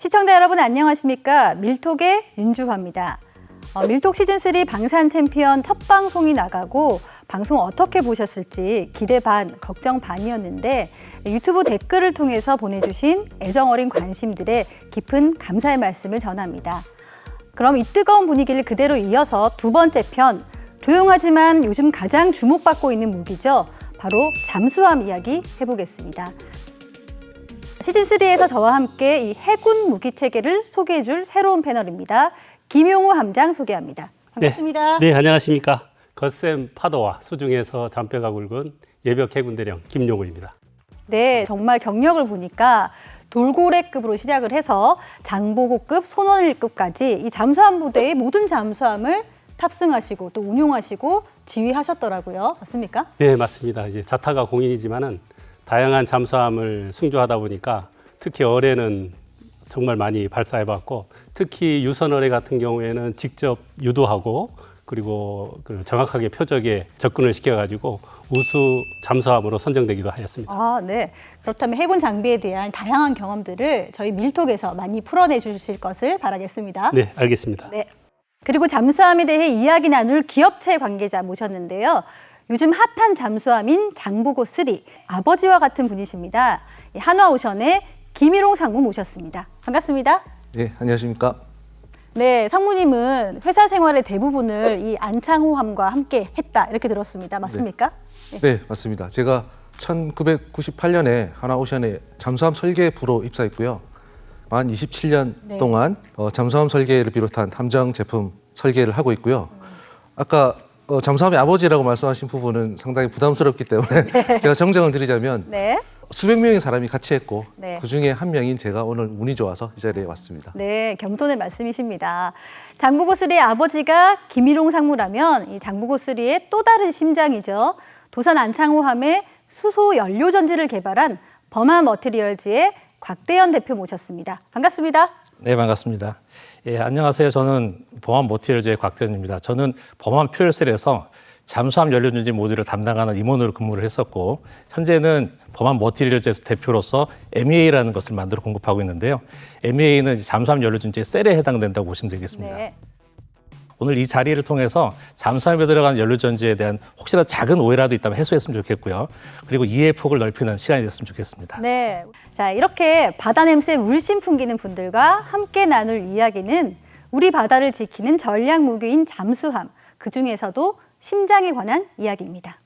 시청자 여러분 안녕하십니까? 밀톡의 윤주화입니다. 밀톡 시즌3 방산 챔피언 첫 방송이 나가고 방송 어떻게 보셨을지 기대 반, 걱정 반이었는데 유튜브 댓글을 통해서 보내주신 애정어린 관심들의 깊은 감사의 말씀을 전합니다. 그럼 이 뜨거운 분위기를 그대로 이어서 두 번째 편, 조용하지만 요즘 가장 주목받고 있는 무기죠. 바로 잠수함 이야기 해보겠습니다. 시즌3에서 저와 함께 이 해군 무기 체계를 소개해줄 새로운 패널입니다. 김용우 함장 소개합니다. 반갑습니다. 네, 안녕하십니까. 거센 파도와 수중에서 잔뼈가 굵은 예벽 해군대령 김용우입니다. 네, 정말 경력을 보니까 돌고래급으로 시작을 해서 장보고급, 손원일급까지 이 잠수함 부대의 모든 잠수함을 탑승하시고 또 운용하시고 지휘하셨더라고요. 맞습니까? 네, 맞습니다. 이제 자타가 공인이지만은 다양한 잠수함을 승조하다 보니까 특히 어뢰는 정말 많이 발사해봤고 특히 유선 어뢰 같은 경우에는 직접 유도하고 그리고 정확하게 표적에 접근을 시켜가지고 우수 잠수함으로 선정되기도 하였습니다. 아, 네. 그렇다면 해군 장비에 대한 다양한 경험들을 저희 밀톡에서 많이 풀어내 주실 것을 바라겠습니다. 네, 알겠습니다. 네. 그리고 잠수함에 대해 이야기 나눌 기업체 관계자 모셨는데요. 요즘 핫한 잠수함인 장보고3 아버지와 같은 분이십니다. 한화오션의 김일홍 상무 모셨습니다. 반갑습니다. 네, 안녕하십니까. 네, 상무님은 회사 생활의 대부분을 이 안창호함과 함께 했다 이렇게 들었습니다. 맞습니까? 네, 맞습니다. 제가 1998년에 한화오션의 잠수함 설계부로 입사했고요. 만 27년 동안 잠수함 설계를 비롯한 함정 제품 설계를 하고 있고요. 아까 잠수함의 아버지라고 말씀하신 부분은 상당히 부담스럽기 때문에 제가 정정을 드리자면 수백 명의 사람이 같이 했고 그중에 한 명인 제가 오늘 운이 좋아서 이 자리에 왔습니다. 네, 겸손의 말씀이십니다. 장보고3의 아버지가 김일홍 상무라면 이 장보고3의 또 다른 심장이죠. 도산 안창호함의 수소 연료 전지를 개발한 범하 머티리얼즈의 곽대현 대표 모셨습니다. 반갑습니다. 네, 반갑습니다. 예, 안녕하세요. 저는 범한 머티리얼즈의 곽대현입니다. 저는 범한 퓨얼셀에서 잠수함 연료전지 모듈을 담당하는 임원으로 근무를 했었고 현재는 범한 머티리얼즈에서 대표로서 MEA라는 것을 만들어 공급하고 있는데요. MEA는 잠수함 연료전지의 셀에 해당된다고 보시면 되겠습니다. 네. 오늘 이 자리를 통해서 잠수함에 들어간 연료전지에 대한 혹시나 작은 오해라도 있다면 해소했으면 좋겠고요. 그리고 이해의 폭을 넓히는 시간이 됐으면 좋겠습니다. 네, 자 이렇게 바다 냄새 물씬 풍기는 분들과 함께 나눌 이야기는 우리 바다를 지키는 전략 무기인 잠수함, 그중에서도 심장에 관한 이야기입니다.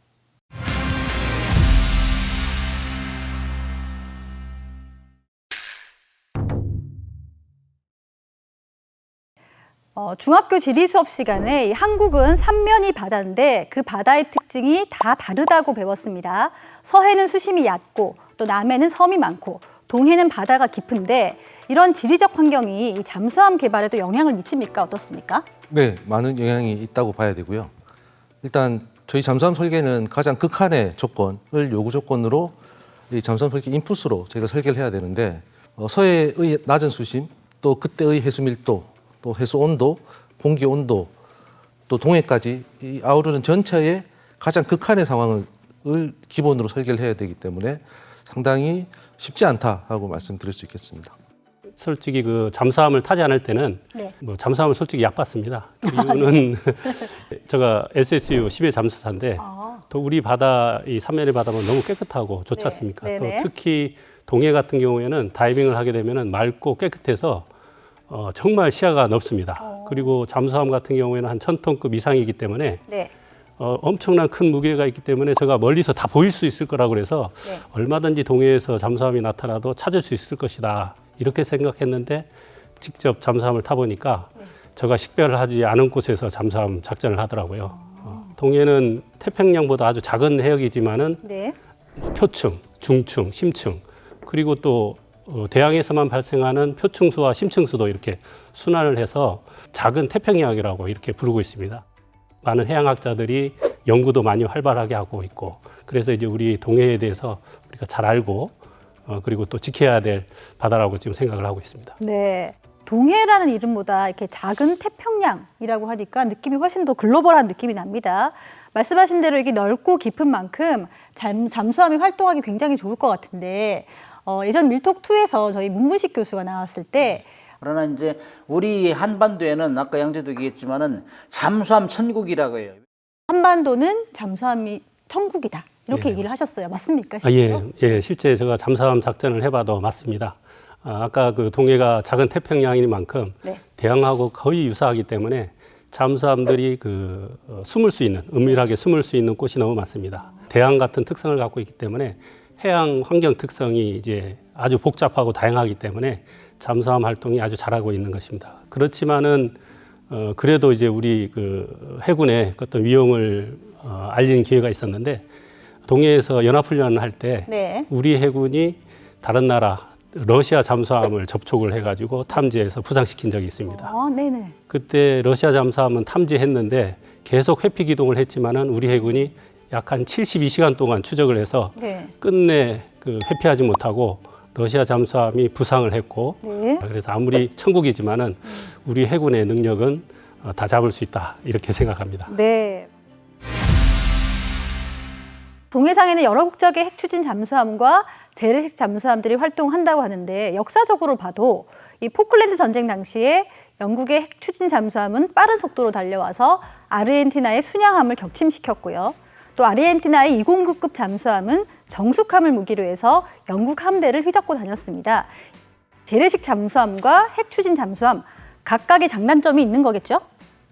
중학교 지리 수업 시간에 한국은 삼면이 바다인데 그 바다의 특징이 다 다르다고 배웠습니다. 서해는 수심이 얕고 또 남해는 섬이 많고 동해는 바다가 깊은데 이런 지리적 환경이 이 잠수함 개발에도 영향을 미칩니까? 어떻습니까? 네, 많은 영향이 있다고 봐야 되고요. 일단 저희 잠수함 설계는 가장 극한의 조건을 요구 조건으로 이 잠수함 설계 인풋으로 저희가 설계를 해야 되는데 서해의 낮은 수심, 또 그때의 해수 밀도, 또 해수 온도, 공기 온도, 또 동해까지 이 아우르는 전체의 가장 극한의 상황을 기본으로 설계를 해야 되기 때문에 상당히 쉽지 않다고 말씀드릴 수 있겠습니다. 솔직히 그 잠수함을 타지 않을 때는 뭐 잠수함을 솔직히 얕봤습니다. 그 이유는 제가 SSU 10회 잠수사인데 또 우리 바다 이 삼면의 바다는 너무 깨끗하고 좋지 않습니까? 또 특히 동해 같은 경우에는 다이빙을 하게 되면은 맑고 깨끗해서 정말 시야가 넓습니다. 그리고 잠수함 같은 경우에는 한 1000톤급 이상이기 때문에 엄청난 큰 무게가 있기 때문에 제가 멀리서 다 보일 수 있을 거라고 그래서 얼마든지 동해에서 잠수함이 나타나도 찾을 수 있을 것이다. 이렇게 생각했는데 직접 잠수함을 타보니까 제가 식별을 하지 않은 곳에서 잠수함 작전을 하더라고요. 동해는 태평양보다 아주 작은 해역이지만은 표층, 중층, 심층 그리고 또 대양에서만 발생하는 표층수와 심층수도 이렇게 순환을 해서 작은 태평양이라고 이렇게 부르고 있습니다. 많은 해양학자들이 연구도 많이 활발하게 하고 있고 그래서 이제 우리 동해에 대해서 우리가 잘 알고 그리고 또 지켜야 될 바다라고 지금 생각을 하고 있습니다. 네. 동해라는 이름보다 이렇게 작은 태평양이라고 하니까 느낌이 훨씬 더 글로벌한 느낌이 납니다. 말씀하신 대로 이게 넓고 깊은 만큼 잠수함이 활동하기 굉장히 좋을 것 같은데 예전 밀톡2에서 저희 문문식 교수가 나왔을 때 그러나 이제 우리 한반도에는 아까 양재도 얘기했지만은 잠수함 천국이라고 해요. 한반도는 잠수함이 천국이다. 이렇게 예. 얘기를 하셨어요. 맞습니까? 예, 실제 제가 잠수함 작전을 해봐도 맞습니다. 아까 그 동해가 작은 태평양이니만큼 네. 대양하고 거의 유사하기 때문에 잠수함들이 숨을 수 있는, 은밀하게 숨을 수 있는 곳이 너무 많습니다. 대양 같은 특성을 갖고 있기 때문에 해양 환경 특성이 이제 아주 복잡하고 다양하기 때문에 잠수함 활동이 아주 잘하고 있는 것입니다. 그렇지만은 그래도 이제 우리 해군의 어떤 위용을 알리는 기회가 있었는데 동해에서 연합훈련을 할 때 네. 우리 해군이 다른 나라 러시아 잠수함을 접촉을 해가지고 탐지해서 부상시킨 적이 있습니다. 네네. 그때 러시아 잠수함은 탐지했는데 계속 회피 기동을 했지만은 우리 해군이 약 한 72시간 동안 추적을 해서 네. 끝내 회피하지 못하고 러시아 잠수함이 부상을 했고 네. 그래서 아무리 천국이지만은 우리 해군의 능력은 다 잡을 수 있다 이렇게 생각합니다. 네. 동해상에는 여러 국적의 핵추진 잠수함과 재래식 잠수함들이 활동한다고 하는데 역사적으로 봐도 이 포클랜드 전쟁 당시에 영국의 핵추진 잠수함은 빠른 속도로 달려와서 아르헨티나의 순양함을 격침시켰고요. 또 아르헨티나의 209급 잠수함은 정숙함을 무기로 해서 영국 함대를 휘젓고 다녔습니다. 재래식 잠수함과 핵추진 잠수함 각각의 장단점이 있는 거겠죠?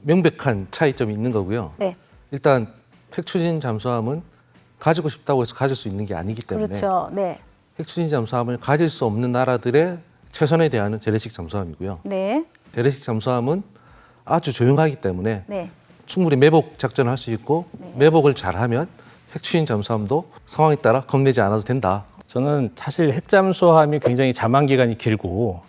명백한 차이점이 있는 거고요. 네. 일단 핵추진 잠수함은 가지고 싶다고 해서 가질 수 있는 게 아니기 때문에 그렇죠. 네. 핵추진 잠수함을 가질 수 없는 나라들의 최선에 대하는 재래식 잠수함이고요. 네. 재래식 잠수함은 아주 조용하기 때문에 네. 충분히 매복 작전을 할 수 있고 매복을 잘하면 핵추진 잠수함도 상황에 따라 겁내지 않아도 된다. 저는 사실 핵잠수함이 굉장히 잠안 기간이 길고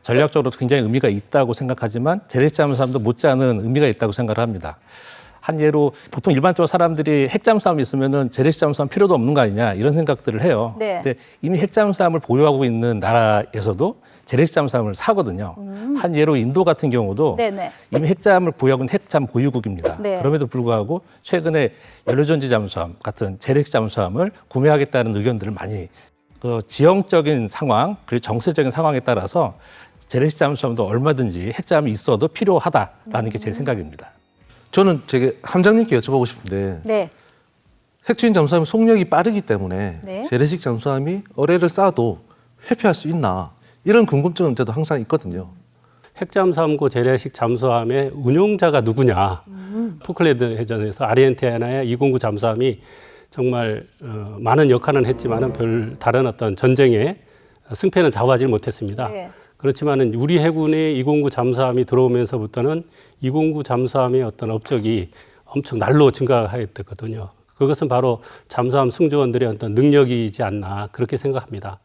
전략적으로도 굉장히 의미가 있다고 생각하지만 재래식 잠수함도 못지않은 의미가 있다고 생각을 합니다. 한 예로 보통 일반적으로 사람들이 핵잠수함이 있으면은 재래식 잠수함 필요도 없는 거 아니냐 이런 생각들을 해요. 네. 근데 이미 핵잠수함을 보유하고 있는 나라에서도 재래식 잠수함을 사거든요. 한 예로 인도 같은 경우도 네네. 이미 핵잠을 보유하고 있는 핵잠 보유국입니다. 네. 그럼에도 불구하고 최근에 연료전지 잠수함 같은 재래식 잠수함을 구매하겠다는 의견들을 많이 지형적인 상황 그리고 정세적인 상황에 따라서 재래식 잠수함도 얼마든지 핵잠이 있어도 필요하다라는 게 제 생각입니다. 저는 제게 함장님께 여쭤보고 싶은데 네. 핵추진 잠수함이 속력이 빠르기 때문에 네. 재래식 잠수함이 어뢰를 쏴도 회피할 수 있나 이런 궁금증은 저도 항상 있거든요. 핵잠수함고 재래식 잠수함의 운용자가 누구냐. 포클랜드 해전에서 아르헨티나의 209 잠수함이 정말 많은 역할은 했지만은 별 다른 어떤 전쟁에 승패는 좌우하지 못했습니다. 네. 그렇지만은 우리 해군의 209 잠수함이 들어오면서부터는 209 잠수함의 어떤 업적이 엄청 날로 증가했거든요. 그것은 바로 잠수함 승조원들의 어떤 능력이지 않나 그렇게 생각합니다.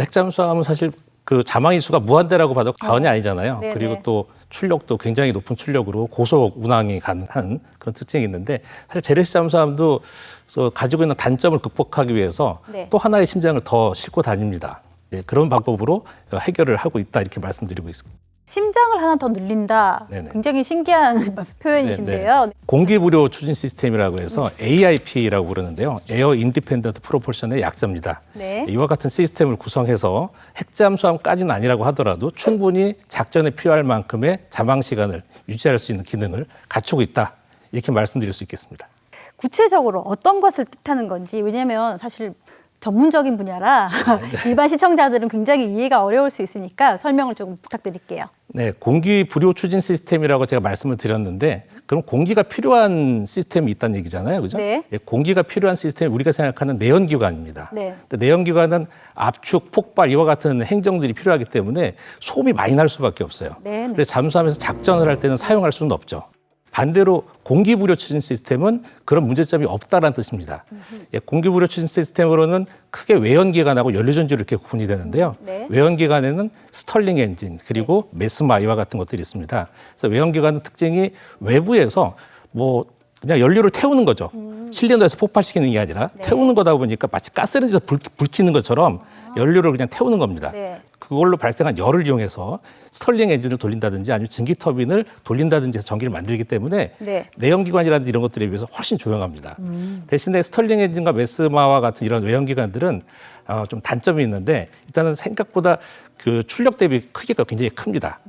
핵잠수함은 사실 자망 일수가 무한대라고 봐도 과언이 아니잖아요. 네네. 그리고 또 출력도 굉장히 높은 출력으로 고속 운항이 가능한 그런 특징이 있는데 사실 재래식 잠수함도 가지고 있는 단점을 극복하기 위해서 네. 또 하나의 심장을 더 싣고 다닙니다. 네, 그런 방법으로 해결을 하고 있다 이렇게 말씀드리고 있습니다. 심장을 하나 더 늘린다. 네네. 굉장히 신기한 표현이신데요. 공기부료 추진 시스템이라고 해서 AIP라고 부르는데요. 에어 인디펜던트 프로폴션의 약자입니다. 네. 이와 같은 시스템을 구성해서 핵잠수함까지는 아니라고 하더라도 충분히 작전에 필요할 만큼의 잠항 시간을 유지할 수 있는 기능을 갖추고 있다. 이렇게 말씀드릴 수 있겠습니다. 구체적으로 어떤 것을 뜻하는 건지 왜냐하면 사실 전문적인 분야라 일반 시청자들은 굉장히 이해가 어려울 수 있으니까 설명을 조금 부탁드릴게요. 네, 공기 부료 추진 시스템이라고 제가 말씀을 드렸는데 그럼 공기가 필요한 시스템이 있다는 얘기잖아요. 그죠? 네. 예, 공기가 필요한 시스템이 우리가 생각하는 내연기관입니다. 네. 근데 내연기관은 압축, 폭발 이와 같은 행정들이 필요하기 때문에 소음이 많이 날 수밖에 없어요. 네, 네. 그래서 잠수함에서 작전을 할 때는 사용할 수는 없죠. 반대로 공기부료 추진 시스템은 그런 문제점이 없다라는 뜻입니다. 예, 공기부료 추진 시스템으로는 크게 외연기관하고 연료전지로 이렇게 구분이 되는데요. 네. 외연기관에는 스털링 엔진 그리고 메스마 이와 같은 것들이 있습니다. 그래서 외연기관의 특징이 외부에서 그냥 연료를 태우는 거죠. 실린더에서 폭발시키는 게 아니라 태우는 거다 보니까 마치 가스레인지에서 불 켜는 것처럼 연료를 그냥 태우는 겁니다. 네. 그걸로 발생한 열을 이용해서 스털링 엔진을 돌린다든지 아니면 증기 터빈을 돌린다든지 해서 전기를 만들기 때문에 네. 내연기관이라든지 이런 것들에 비해서 훨씬 조용합니다. 대신에 스털링 엔진과 메스마와 같은 이런 외연기관들은 좀 단점이 있는데 일단은 생각보다 그 출력 대비 크기가 굉장히 큽니다.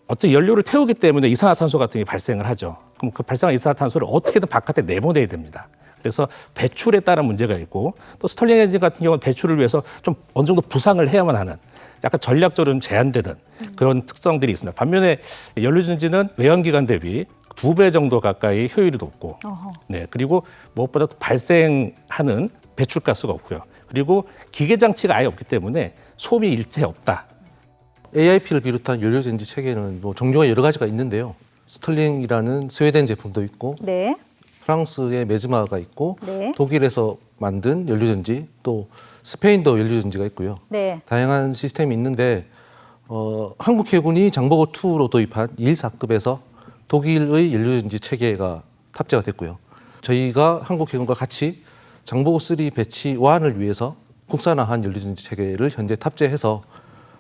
어떤 연료를 태우기 때문에 이산화탄소 같은 게 발생을 하죠. 그럼 그 발생한 이산화탄소를 어떻게든 바깥에 내보내야 됩니다. 그래서 배출에 따른 문제가 있고 또 스털링 엔진 같은 경우는 배출을 위해서 좀 어느 정도 부상을 해야만 하는 약간 전략적으로 좀 제한되는 그런 특성들이 있습니다. 반면에 연료전지는 외연기관 대비 2배 정도 가까이 효율이 높고 네, 그리고 무엇보다 발생하는 배출가스가 없고요. 그리고 기계 장치가 아예 없기 때문에 소음이 일체 없다. AIP를 비롯한 연료전지 체계는 뭐 종류가 여러 가지가 있는데요. 스털링이라는 스웨덴 제품도 있고 네. 프랑스의 메즈마가 있고 네. 독일에서 만든 연료전지 또 스페인도 연료전지가 있고요. 네. 다양한 시스템이 있는데 한국 해군이 장보고 2로 도입한 214급에서 독일의 연료전지 체계가 탑재가 됐고요. 저희가 한국 해군과 같이 장보고 3 배치 1을 위해서 국산화한 연료전지 체계를 현재 탑재해서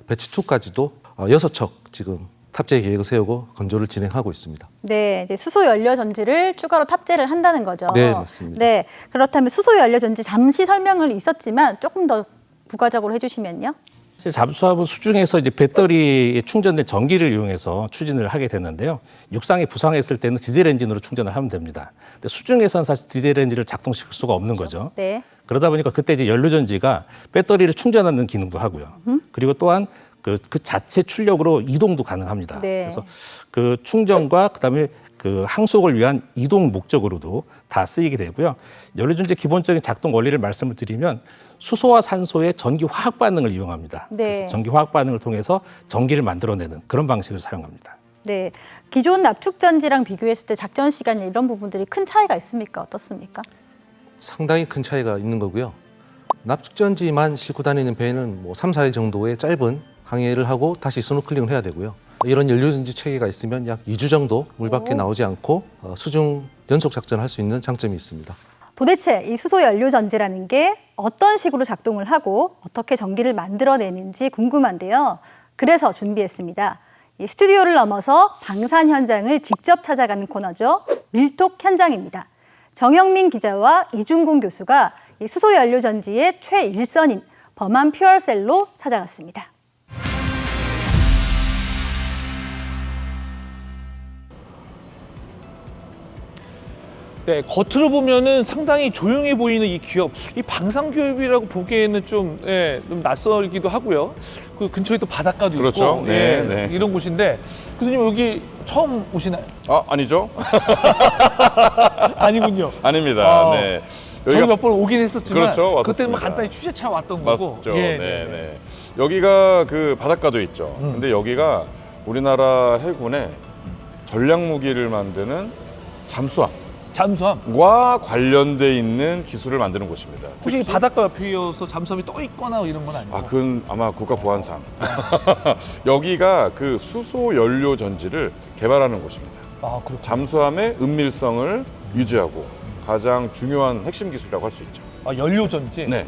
배치 2까지도 6척 지금 탑재 계획을 세우고 건조를 진행하고 있습니다. 네, 이제 수소 연료 전지를 추가로 탑재를 한다는 거죠. 네, 맞습니다. 네, 그렇다면 수소 연료 전지 잠시 설명을 있었지만 조금 더 부가적으로 해주시면요. 사실 잠수함은 수중에서 이제 배터리에 충전된 전기를 이용해서 추진을 하게 되는데요. 육상이 부상했을 때는 디젤 엔진으로 충전을 하면 됩니다. 근데 수중에서는 사실 디젤 엔진을 작동시킬 수가 없는 거죠. 네. 그러다 보니까 그때 이제 연료전지가 배터리를 충전하는 기능도 하고요. 그리고 또한 그 자체 출력으로 이동도 가능합니다. 네. 그래서 그 충전과 그다음에 그 항속을 위한 이동 목적으로도 다 쓰이게 되고요. 연료전지 기본적인 작동 원리를 말씀을 드리면 수소와 산소의 전기 화학 반응을 이용합니다. 네. 그래서 전기 화학 반응을 통해서 전기를 만들어내는 그런 방식을 사용합니다. 네, 기존 납축 전지랑 비교했을 때 작전 시간 이런 부분들이 큰 차이가 있습니까? 어떻습니까? 상당히 큰 차이가 있는 거고요. 납축전지만 싣고 다니는 배는 뭐 3, 4일 정도의 짧은 항해를 하고 다시 스노클링을 해야 되고요. 이런 연료전지 체계가 있으면 약 2주 정도 물 밖에 나오지 않고 수중 연속 작전을 할 수 있는 장점이 있습니다. 도대체 이 수소 연료 전지라는 게 어떤 식으로 작동을 하고 어떻게 전기를 만들어내는지 궁금한데요. 그래서 준비했습니다. 이 스튜디오를 넘어서 방산 현장을 직접 찾아가는 코너죠. 밀톡 현장입니다. 정영민 기자와 이중곤 교수가 이 수소 연료 전지의 최일선인 범한 퓨얼셀로 찾아갔습니다. 네, 겉으로 보면은 상당히 조용해 보이는 이 기업, 이 방산기업이라고 보기에는 좀 낯설기도 하고요. 그 근처에 또 바닷가도 그렇죠. 있고, 네, 네. 이런 곳인데 교수님 여기 처음 오시나요? 아니죠? 아니군요. 아닙니다. 네. 저희 몇 번 오긴 했었지만 그렇죠, 그때는 뭐 왔었습니다. 간단히 취재차 왔던 거고. 맞죠. 네. 여기가 그 바닷가도 있죠. 근데 여기가 우리나라 해군의 전략 무기를 만드는 잠수함과 잠수함. 관련돼 있는 기술을 만드는 곳입니다. 혹시 이 바닷가 옆이어서 잠수함이 떠 있거나 이런 건 아니고? 그건 아마 국가 보안상. 여기가 그 수소 연료 전지를 개발하는 곳입니다. 그렇죠. 잠수함의 은밀성을 유지하고 가장 중요한 핵심 기술이라고 할 수 있죠. 연료 전지. 네.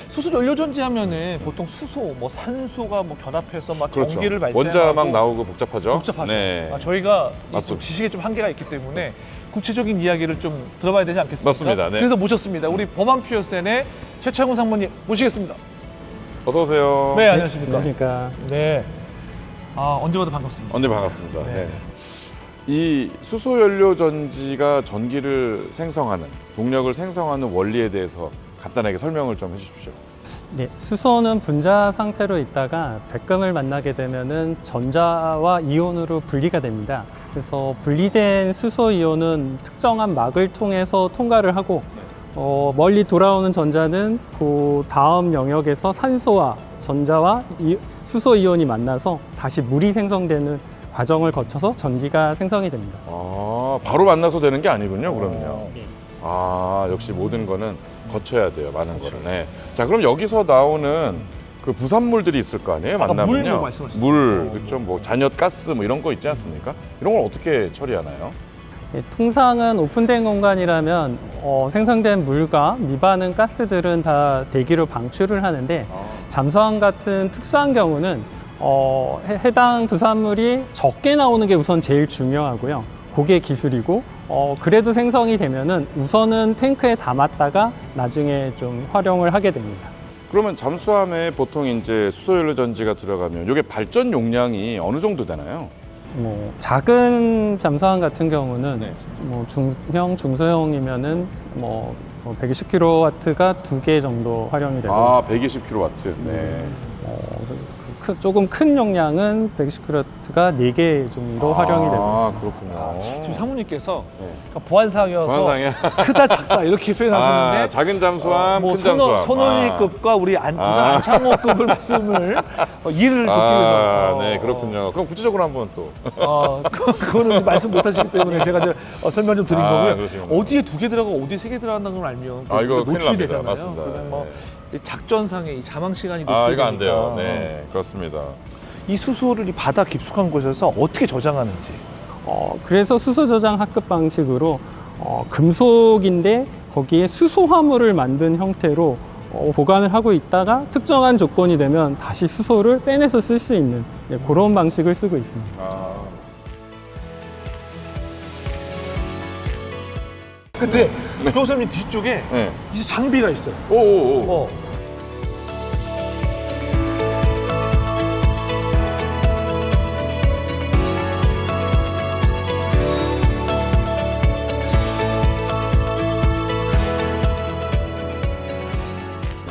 수소 연료 전지 하면은 보통 수소, 뭐 산소가 뭐 결합해서 막 그렇죠. 전기를 발생하고 원자 막 나오고 복잡하죠. 복잡하죠. 네. 저희가 맞습니다. 지식에 좀 한계가 있기 때문에 구체적인 이야기를 좀 들어봐야 되지 않겠습니까? 맞습니다. 네. 그래서 모셨습니다. 우리 범한 퓨어센의 최창훈 상무님 모시겠습니다. 어서 오세요. 네, 안녕하십니까. 안녕하십니까. 네. 언제 봐도 반갑습니다. 언제 반갑습니다. 네. 네. 이 수소 연료 전지가 전기를 생성하는 동력을 생성하는 원리에 대해서 간단하게 설명을 좀 해주십시오. 네, 수소는 분자 상태로 있다가 백금을 만나게 되면은 전자와 이온으로 분리가 됩니다. 그래서 분리된 수소 이온은 특정한 막을 통해서 통과를 하고 멀리 돌아오는 전자는 그 다음 영역에서 산소와 전자와 수소 이온이 만나서 다시 물이 생성되는 과정을 거쳐서 전기가 생성이 됩니다. 바로 만나서 되는 게 아니군요, 그러면요. 역시 모든 거는 거쳐야 돼요, 많은 거를. 네. 자, 그럼 여기서 나오는 그 부산물들이 있을 거 아니에요, 만나면요. 물 말씀하셨죠. 물, 그렇죠. 뭐 잔엿 가스 뭐 이런 거 있지 않습니까? 이런 걸 어떻게 처리하나요? 통상은 오픈된 공간이라면 생성된 물과 미반응 가스들은 다 대기로 방출을 하는데 잠수함 같은 특수한 경우는 해당 부산물이 적게 나오는 게 우선 제일 중요하고요. 그게 기술이고 그래도 생성이 되면은 우선은 탱크에 담았다가 나중에 좀 활용을 하게 됩니다. 그러면 잠수함에 보통 이제 수소연료 전지가 들어가면 이게 발전 용량이 어느 정도 되나요? 뭐 작은 잠수함 같은 경우는 네. 뭐 중형, 중소형이면은 뭐 120kW가 2개 정도 활용이 되고 아, 120kW. 네. 조금 큰 용량은 120kW가 4개 정도 활용이 되고 아, 있습니다. 그렇군요. 지금 사모님께서 네. 보안상이어서 보안상이야. 크다 작다 이렇게 표현하셨는데 아, 작은 잠수함, 뭐 큰 잠수함. 손원일급과 우리 부산 안창호급을 말씀을 이해를 돕기 위해서 네, 그렇군요. 그럼 구체적으로 한번 또. 그거는 말씀 못 하시기 때문에 제가 이제 설명 좀 드린 거고요. 그러시구나. 어디에 2개 들어가고 어디에 3개 들어간다는 걸 알면 아, 이거 큰일 노출이 납니다. 되잖아요. 맞습니다. 그러면 뭐 네. 이 작전상의 이 자망 시간이 노출되니까 이거 안 돼요. 네, 그렇습니다. 이 수소를 이 바다 깊숙한 곳에서 어떻게 저장하는지. 그래서 수소 저장 합급 방식으로 금속인데 거기에 수소 화물을 만든 형태로 보관을 하고 있다가 특정한 조건이 되면 다시 수소를 빼내서 쓸 수 있는 그런 방식을 쓰고 있습니다. 근데 교수님 뒤쪽에 네. 이 장비가 있어요. 오오오.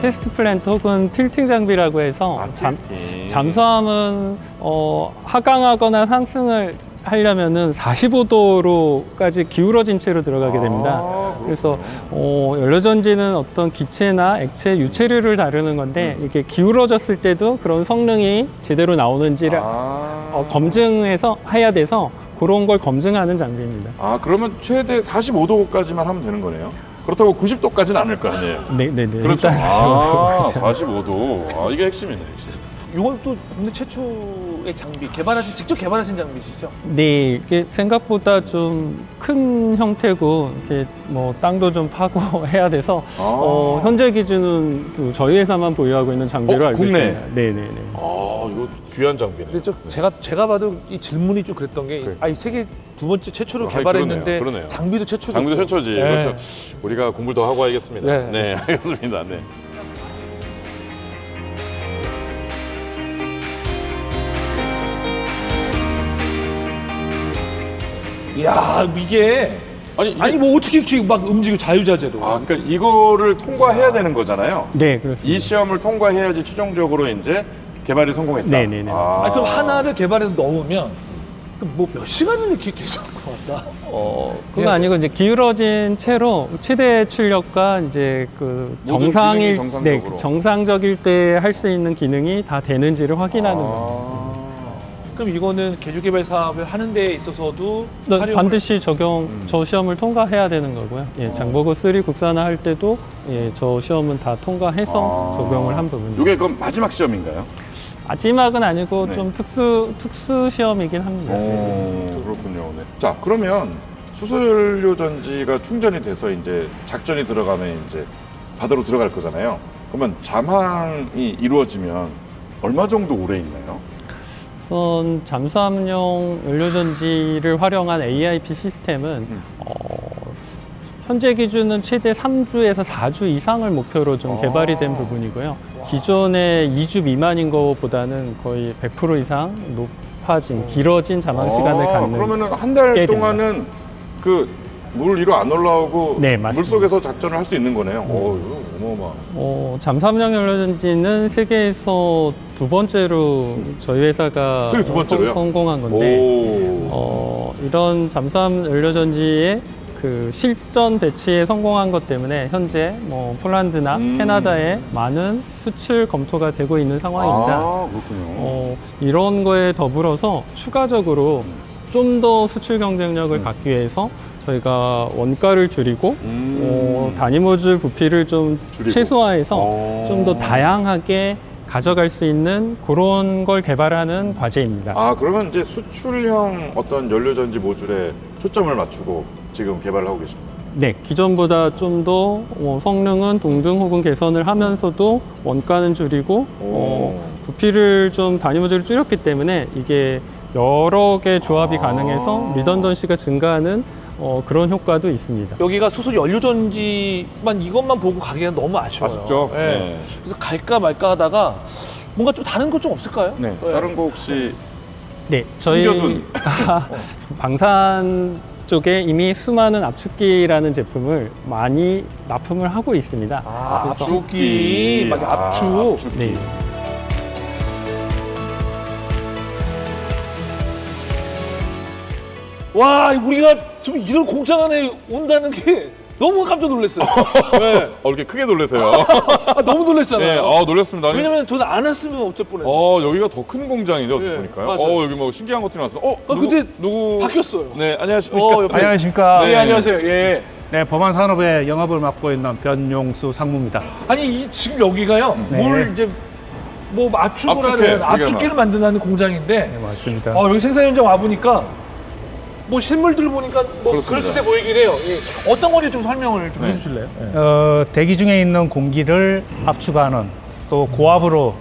테스트 플랜트 혹은 틸팅 장비라고 해서 잠수함은 하강하거나 상승을 하려면은 45도로까지 기울어진 채로 들어가게 됩니다. 그래서 연료전지는 어떤 기체나 액체, 유체류를 다루는 건데 이게 기울어졌을 때도 그런 성능이 제대로 나오는지를 검증해서 해야 돼서 그런 걸 검증하는 장비입니다. 아, 그러면 최대 45도까지만 하면 되는 거네요? 그렇다고 90도까지는 않을 거 아니에요? 네네네. 그렇죠. 일단 아, 45도. 이게 핵심이네, 핵심. 이건 또 국내 최초의 장비, 직접 개발하신 장비시죠? 네, 이게 생각보다 좀 큰 형태고 이렇게 뭐 땅도 좀 파고 해야 돼서 현재 기준은 또 저희 회사만 보유하고 있는 장비로 알고 국내? 있습니다. 네네네. 이거 귀한 장비네. 근데 제가 봐도 이 질문이 좀 그랬던 게, 이 세계 두 번째 최초로 아이, 개발했는데 그러네요. 장비도 최초죠. 장비도 최초지. 네. 그렇죠. 우리가 공부를 더 하고 와야겠습니다. 네, 네, 알겠습니다. 네. 이야, 이게 아니 뭐 어떻게 이렇게 막 움직여 자유자재로. 그러니까 이거를 통과해야 되는 거잖아요. 네, 그렇습니다. 이 시험을 통과해야지 최종적으로 이제 개발이 성공했다. 네네네. 그럼 하나를 개발해서 넣으면 뭐 몇 시간을 이렇게 계속 왔다? 그건 아니고 이제 기울어진 채로 최대 출력과 이제 그 모든 기능이 정상적으로. 정상적일 때 할 수 있는 기능이 다 되는지를 확인하는 겁니다. 그럼 이거는 개조 개발 사업을 하는 데 있어서도 반드시 저 시험을 통과해야 되는 거고요. 장보고 3 국산화 할 때도 저 시험은 다 통과해서 적용을 한 부분입니다. 이게 그럼 마지막 시험인가요? 마지막은 아니고 네. 좀 특수 시험이긴 합니다. 그렇군요. 네. 자, 그러면 수소연료 전지가 충전이 돼서 이제 작전이 들어가면 이제 바다로 들어갈 거잖아요. 그러면 잠항이 이루어지면 얼마 정도 오래 있나요? 우선 잠수함용 연료전지를 활용한 AIP 시스템은 현재 기준은 최대 3주에서 4주 이상을 목표로 좀 개발이 된 부분이고요. 기존의 2주 미만인 것보다는 거의 100% 이상 높아진, 길어진 잠항 시간을 갖는. 그러면은 한 달 꽤 동안은 그 물 위로 안 올라오고 네, 맞습니다. 물 속에서 작전을 할 수 있는 거네요. 이거 어마어마. 잠수함용 연료전지는 세계에서 두 번째로 저희 회사가 세계 두 번째로요? 성공한 건데 이런 잠수함 연료전지의 그 실전 배치에 성공한 것 때문에 현재 뭐 폴란드나 캐나다에 많은 수출 검토가 되고 있는 상황입니다. 그렇군요. 이런 거에 더불어서 추가적으로 좀 더 수출 경쟁력을 갖기 위해서 저희가 원가를 줄이고 단위 모듈 부피를 좀 줄이고. 최소화해서 좀 더 다양하게 가져갈 수 있는 그런 걸 개발하는 과제입니다. 아, 그러면 이제 수출형 어떤 연료전지 모듈에 초점을 맞추고 지금 개발을 하고 계십니다. 네, 기존보다 좀 더 성능은 동등 혹은 개선을 하면서도 원가는 줄이고 부피를 좀 단위 모듈을 줄였기 때문에 이게 여러 개 조합이 가능해서 리던던시가 증가하는 그런 효과도 있습니다. 여기가 수소 연료전지만 이것만 보고 가기가 너무 아쉬워요. 아쉽죠? 예. 네. 그래서 갈까 말까 하다가 뭔가 좀 다른 것 좀 없을까요? 네. 다른 거 혹시 네, 저희 숨겨둔. 방산 쪽에 이미 수많은 압축기라는 제품을 많이 납품을 하고 있습니다. 그래서- 압축기, 막 압축. 압축기. 네. 와, 우리가 지금 이런 공장 안에 온다는 게 너무 깜짝 놀랐어요. 네. 이렇게 크게 놀라세요. 너무 놀랐잖아요. 네, 놀랐습니다. 아니, 왜냐면 저는 안 왔으면 어쩔 뻔했어요. 여기가 더 큰 공장이죠, 네, 보니까요. 맞아요. 여기 뭐 신기한 것들이 많았어요. 근데 누구? 바뀌었어요. 네, 안녕하십니까. 옆에. 안녕하십니까. 네, 안녕하세요. 예. 네, 범안산업의 영업을 맡고 있는 변용수 상무입니다. 아니, 지금 여기가요. 네. 뭘 이제 뭐 압축을 압축해, 하는 압축기를 만드는 공장인데 네, 맞습니다. 여기 생산 현장 와 보니까 뭐 실물들 보니까 뭐 그렇습니다. 그럴듯해 보이긴 해요. 예. 어떤 건지 좀 설명을 좀 해주실래요? 대기 중에 있는 공기를 압축하는 또 고압으로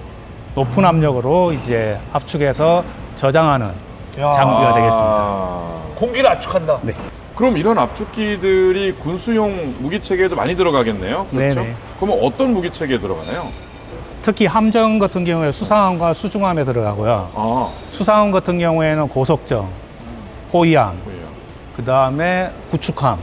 높은 압력으로 이제 압축해서 저장하는 장비가 되겠습니다. 공기를 압축한다. 네. 그럼 이런 압축기들이 군수용 무기 체계에도 많이 들어가겠네요. 그렇죠? 네네. 그러면 어떤 무기 체계에 들어가나요? 특히 함정 같은 경우에 수상함과 수중함에 들어가고요. 수상함 같은 경우에는 고속정, 호위함, 뭐예요? 그 다음에 구축함,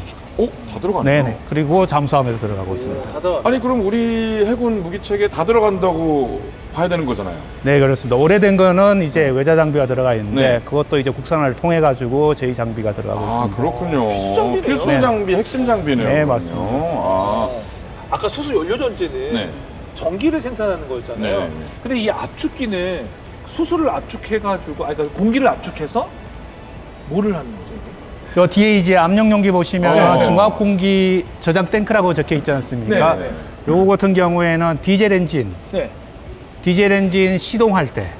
다 들어가네요. 네네. 그리고 잠수함에도 들어가고 있습니다. 아니 그럼 우리 해군 무기 체계에 다 들어간다고 봐야 되는 거잖아요. 네, 그렇습니다. 오래된 거는 이제 외자 장비가 들어가 있는데 네. 그것도 이제 국산화를 통해 가지고 저희 장비가 들어가고 있습니다. 그렇군요. 필수 장비네요. 필수 네. 장비, 핵심 장비네요. 네, 그러면. 맞습니다. 아까 수소 연료전지는 네. 전기를 생산하는 거였잖아요. 네. 근데 이 압축기는 수소를 압축해가지고, 그러니까 공기를 압축해서 뭐를 하는 거죠? 이게? 요 뒤에 이제 압력 용기 보시면 네. 중압 공기 저장 탱크라고 적혀 있지 않습니까? 네. 요거 같은 경우에는 디젤 엔진, 네. 디젤 엔진 시동할 때,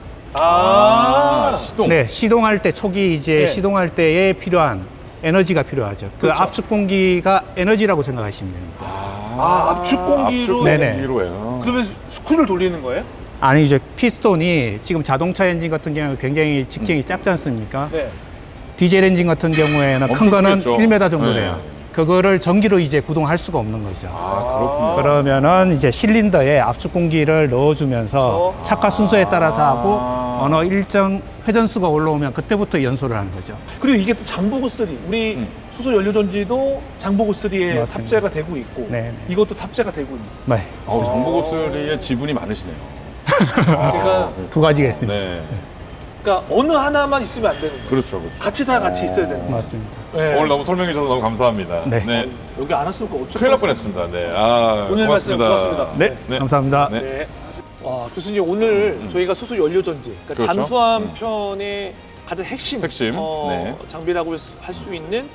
시동. 네, 시동할 때 초기 이제 네. 시동할 때에 필요한 에너지가 필요하죠. 그 그렇죠. 압축 공기가 에너지라고 생각하시면 됩니다. 압축 공기로. 네네. 공기로요. 그러면 스쿨을 돌리는 거예요? 아니 이제 피스톤이 지금 자동차 엔진 같은 경우 굉장히 직경이 작지 않습니까? 네. 디젤 엔진 같은 경우에는 큰 엄청 거는 크겠죠. 1m 정도 돼요. 네. 그거를 전기로 이제 구동할 수가 없는 거죠. 그렇군요. 그러면은 이제 실린더에 압축 공기를 넣어주면서 착화 순서에 따라서 하고 어느 일정 회전수가 올라오면 그때부터 연소를 하는 거죠. 그리고 이게 또 장보고 3. 우리 수소 연료전지도 장보고 3에 맞습니다. 탑재가 되고 있고, 네. 이것도 탑재가 되고 있는. 네, 정보고스리의 지분이 많으시네요. 그러니까, 두 가지가 있습니다. 네. 그러니까 어느 하나만 있으면 안 되는 거예요. 그렇죠. 같이 다 같이 있어야 되는 거예요. 맞습니다. 네. 오늘 너무 설명해 주셔서 너무 감사합니다. 네. 여기 안 왔으면 어쩔 큰일 날 뻔했어요. 뻔했습니다. 네. 오늘 말씀 고맙습니다. 고맙습니다. 네, 네. 감사합니다. 네. 네. 와, 교수님 오늘 저희가 수소 연료전지, 그러니까 그렇죠. 잠수함 편의 가장 핵심, 네. 장비라고 할 수 있는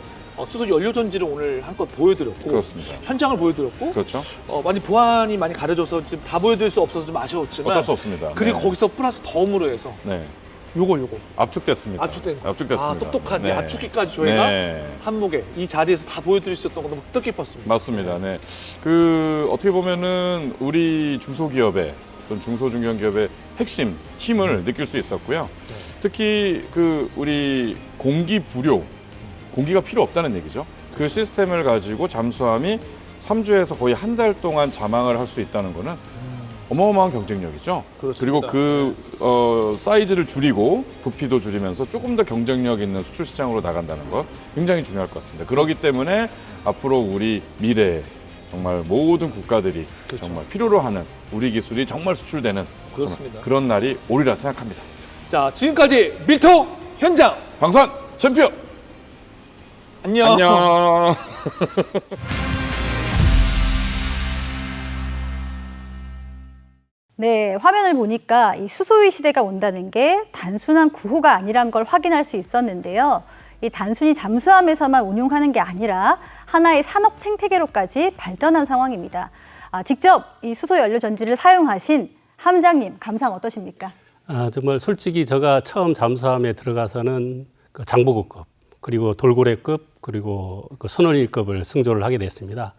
수소 연료전지를 오늘 한껏 보여드렸고, 그렇습니다. 현장을 보여드렸고, 그렇죠. 많이 보안이 많이 가려져서 지금 다 보여드릴 수 없어서 좀 아쉬웠지만, 어쩔 수 없습니다. 그리고 네. 거기서 플러스 덤으로 해서 네. 요거 압축됐습니다. 압축됐습니다. 똑똑하게 네. 압축기까지 저희가 네. 한목에 이 자리에서 다 보여드릴 수 있었던 거 너무 뜻깊었습니다. 맞습니다. 네. 어떻게 보면은 우리 중소기업의 또는 중소중견기업의 핵심 힘을 느낄 수 있었고요. 특히 우리 공기 불요, 공기가 필요 없다는 얘기죠. 그 시스템을 가지고 잠수함이 3주에서 거의 한 달 동안 잠항을 할 수 있다는 거는 어마어마한 경쟁력이죠. 그렇습니다. 그리고 사이즈를 줄이고 부피도 줄이면서 조금 더 경쟁력 있는 수출 시장으로 나간다는 것 굉장히 중요할 것 같습니다. 그렇기 때문에 앞으로 우리 미래에 정말 모든 국가들이 정말 필요로 하는 우리 기술이 정말 수출되는 그렇습니다. 그런 날이 오리라 생각합니다. 자, 지금까지 밀톡 현장 방산 챔피언 안녕. 안녕. 네, 화면을 보니까 이 수소의 시대가 온다는 게 단순한 구호가 아니란 걸 확인할 수 있었는데요. 이 단순히 잠수함에서만 운용하는 게 아니라 하나의 산업 생태계로까지 발전한 상황입니다. 직접 이 수소 연료 전지를 사용하신 함장님 감상 어떠십니까? 정말 솔직히 제가 처음 잠수함에 들어가서는 그 장보고급, 그리고 돌고래급, 그리고 그 손원일급을 승조를 하게 됐습니다.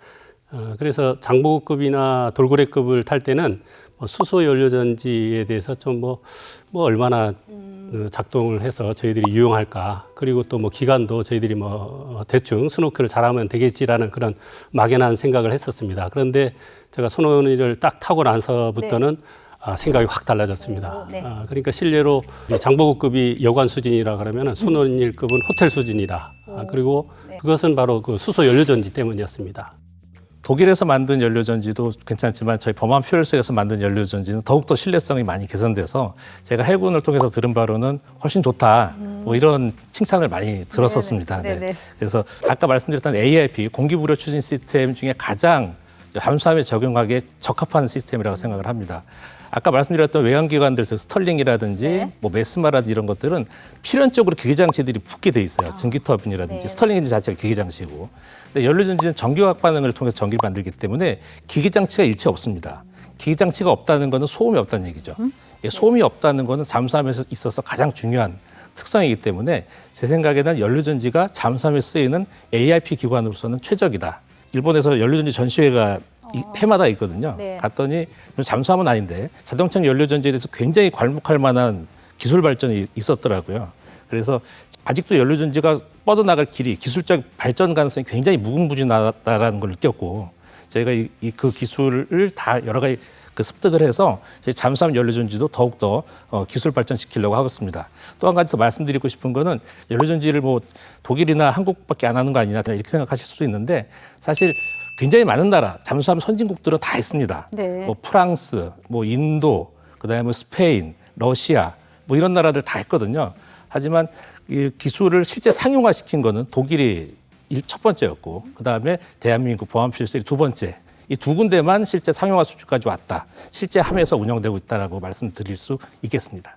그래서 장보고급이나 돌고래급을 탈 때는 수소 연료전지에 대해서 좀 얼마나 작동을 해서 저희들이 유용할까, 그리고 또 기간도 저희들이 대충 스노클을 잘하면 되겠지라는 그런 막연한 생각을 했었습니다. 그런데 제가 손원일을 딱 타고 나서부터는 생각이 확 달라졌습니다. 네. 그러니까 실례로 장보고급이 여관 수준이라 그러면 손원일급은 호텔 수준이다. 그리고 그것은 바로 그 수소 연료전지 때문이었습니다. 독일에서 만든 연료전지도 괜찮지만 저희 범한 퓨얼셀에서 만든 연료전지는 더욱더 신뢰성이 많이 개선돼서 제가 해군을 통해서 들은 바로는 훨씬 좋다, 이런 칭찬을 많이 들었었습니다. 네네. 네. 그래서 아까 말씀드렸던 AIP 공기부려 추진 시스템 중에 가장 잠수함에 적용하기에 적합한 시스템이라고 생각을 합니다. 아까 말씀드렸던 외항기관들, 스털링이라든지 메스마라든지 이런 것들은 필연적으로 기계장치들이 붙게 돼 있어요. 증기터빈이라든지 스털링 엔진 자체가 기계장치고. 근데 연료전지는 전기화학 반응을 통해서 전기를 만들기 때문에 기계장치가 일체 없습니다. 기계장치가 없다는 것은 소음이 없다는 얘기죠. 소음이 없다는 것은 잠수함에서 있어서 가장 중요한 특성이기 때문에 제 생각에는 연료전지가 잠수함에 쓰이는 AIP 기관으로서는 최적이다. 일본에서 연료전지 전시회가 해마다 있거든요. 네. 갔더니 잠수함은 아닌데 자동차 연료전지에 대해서 굉장히 괄목할 만한 기술 발전이 있었더라고요. 그래서 아직도 연료전지가 뻗어나갈 길이, 기술적 발전 가능성이 굉장히 무궁무진하다라는 걸 느꼈고, 저희가 그 기술을 다 여러 가지 습득을 해서 저희 잠수함 연료전지도 더욱더 기술 발전시키려고 하고 있습니다. 또 한 가지 더 말씀드리고 싶은 거는 연료전지를 독일이나 한국밖에 안 하는 거 아니냐 이렇게 생각하실 수도 있는데, 사실 굉장히 많은 나라, 잠수함 선진국들은 다 있습니다. 네. 프랑스, 인도, 그다음에 스페인, 러시아 이런 나라들 다 했거든요. 하지만 이 기술을 실제 상용화시킨 거는 독일이 첫 번째였고, 그다음에 대한민국 보안필셀이 두 번째. 이 두 군데만 실제 상용화 수준까지 왔다. 실제 함에서 운영되고 있다라고 말씀드릴 수 있겠습니다.